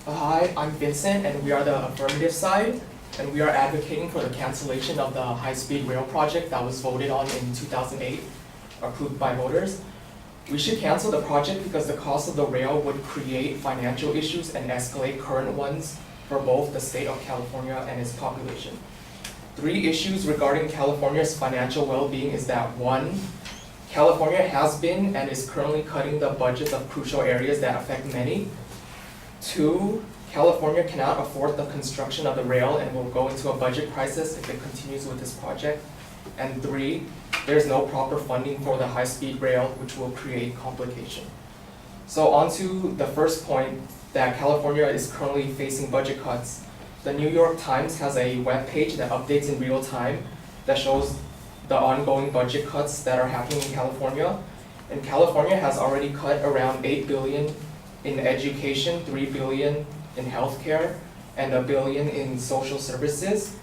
Hi, I'm Vincent, and we are the affirmative side, and we are advocating for the cancellation of the high-speed rail project that was voted on in 2008, approved by voters. We should cancel the project because the cost of the rail would create financial issues and escalate current ones for both the state of California and its population. 3 issues regarding California's financial well-being is that 1, California has been and is currently cutting the budgets of crucial areas that affect many. 2, California cannot afford the construction of the rail and will go into a budget crisis if it continues with this project. And 3, there's no proper funding for the high-speed rail, which will create complication. So on to the first point, that California is currently facing budget cuts. The New York Times has a web page that updates in real time that shows the ongoing budget cuts that are happening in California. And California has already cut around $8 billion in education, $3 billion in healthcare, and $1 billion in social services.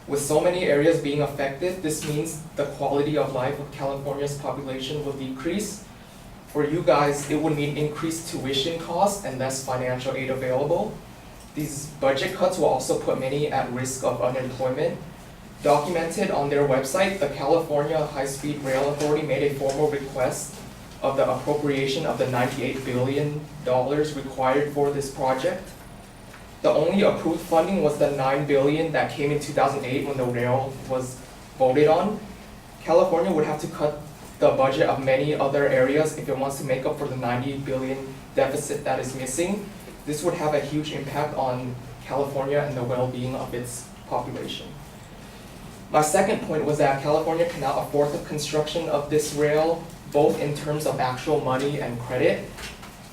With so many areas being affected, this means the quality of life of California's population will decrease. For you guys, it would mean increased tuition costs and less financial aid available. These budget cuts will also put many at risk of unemployment. Documented on their website, the California High-Speed Rail Authority made a formal request of the appropriation of the $98 billion required for this project. The only approved funding was the $9 billion that came in 2008 when the rail was voted on. California would have to cut the budget of many other areas if it wants to make up for the $90 billion deficit that is missing. This would have a huge impact on California and the well-being of its population. My second point was that California cannot afford the construction of this rail, both in terms of actual money and credit.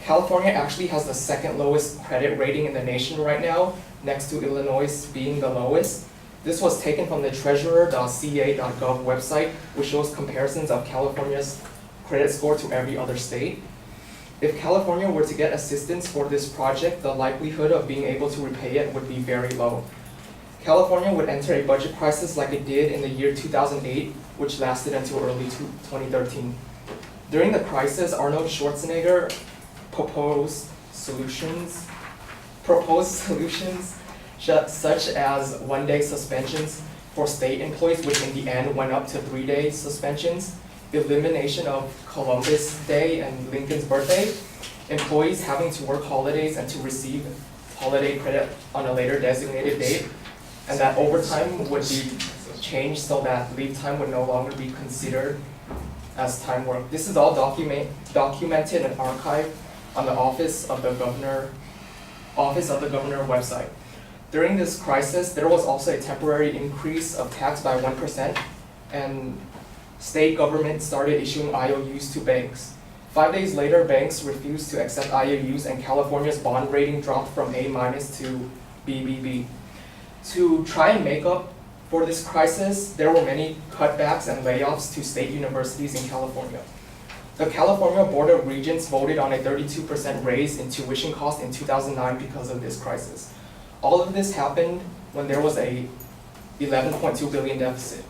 California actually has the second lowest credit rating in the nation right now, next to Illinois being the lowest. This was taken from the treasurer.ca.gov website, which shows comparisons of California's credit score to every other state. If California were to get assistance for this project, the likelihood of being able to repay it would be very low. California would enter a budget crisis like it did in the year 2008, which lasted until early 2013. During the crisis, Arnold Schwarzenegger proposed solutions such as one-day suspensions for state employees, which in the end went up to 3-day suspensions, elimination of Columbus Day and Lincoln's birthday, employees having to work holidays and to receive holiday credit on a later designated date, and that overtime would be changed so that leave time would no longer be considered as time work. This is all documented and archived on the Office of the Governor website. During this crisis, there was also a temporary increase of tax by 1%, and state government started issuing IOUs to banks. 5 days later, banks refused to accept IOUs, and California's bond rating dropped from A- to BBB. To try and make up for this crisis, there were many cutbacks and layoffs to state universities in California. The California Board of Regents voted on a 32% raise in tuition costs in 2009 because of this crisis. All of this happened when there was a $11.2 billion deficit.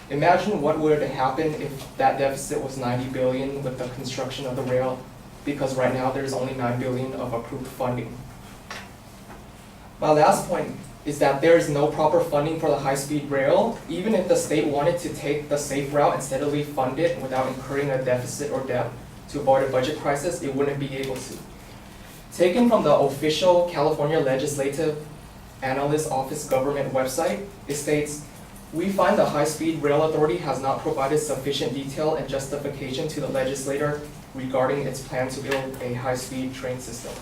Imagine what would happen if that deficit was $90 billion with the construction of the rail, because right now there's only $9 billion of approved funding. My last point is that there is no proper funding for the high-speed rail. Even if the state wanted to take the safe route and steadily fund it without incurring a deficit or debt to avoid a budget crisis, it wouldn't be able to. Taken from the official California Legislative Analyst Office government website, it states, "We find the High-Speed Rail Authority has not provided sufficient detail and justification to the legislator regarding its plan to build a high-speed train system.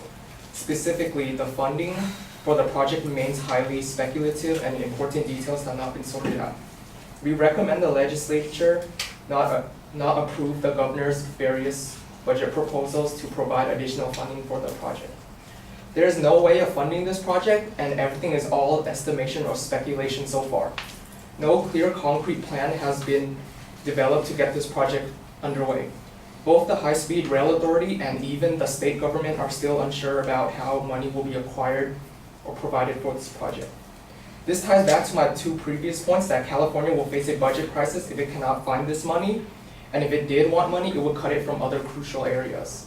Specifically, the funding for the project remains highly speculative and important details have not been sorted out. We recommend the legislature not approve the governor's various budget proposals to provide additional funding for the project." There is no way of funding this project, and everything is all estimation or speculation so far. No clear concrete plan has been developed to get this project underway. Both the High-Speed Rail Authority and even the state government are still unsure about how money will be acquired or provided for this project. This ties back to my 2 previous points that California will face a budget crisis if it cannot find this money, and if it did want money, it would cut it from other crucial areas.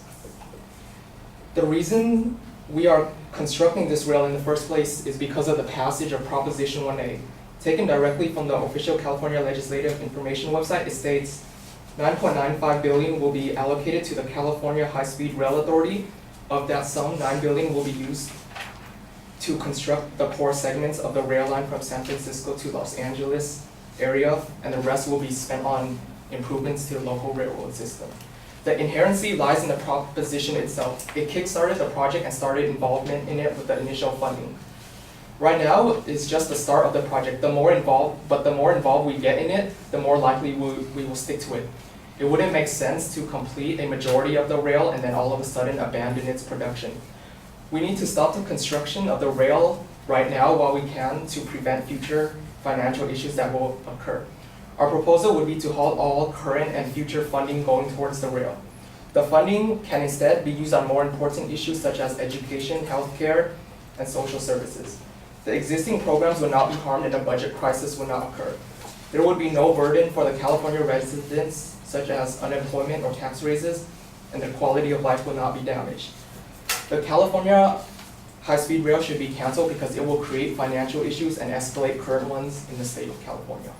The reason we are constructing this rail in the first place is because of the passage of Proposition 1A. Taken directly from the official California Legislative Information website, it states 9.95 billion will be allocated to the California High-Speed Rail Authority. Of that sum, 9 billion will be used to construct the core segments of the rail line from San Francisco to Los Angeles area, and the rest will be spent on improvements to the local railroad system. The inherency lies in the proposition itself. It kickstarted the project and started involvement in it with the initial funding. Right now, it's just the start of the project. The more involved we get in it, the more likely we will stick to it. It wouldn't make sense to complete a majority of the rail and then all of a sudden abandon its production. We need to stop the construction of the rail right now while we can to prevent future financial issues that will occur. Our proposal would be to halt all current and future funding going towards the rail. The funding can instead be used on more important issues such as education, healthcare, and social services. The existing programs would not be harmed and a budget crisis would not occur. There would be no burden for the California residents, such as unemployment or tax raises, and their quality of life will not be damaged. The California high-speed rail should be canceled because it will create financial issues and escalate current ones in the state of California.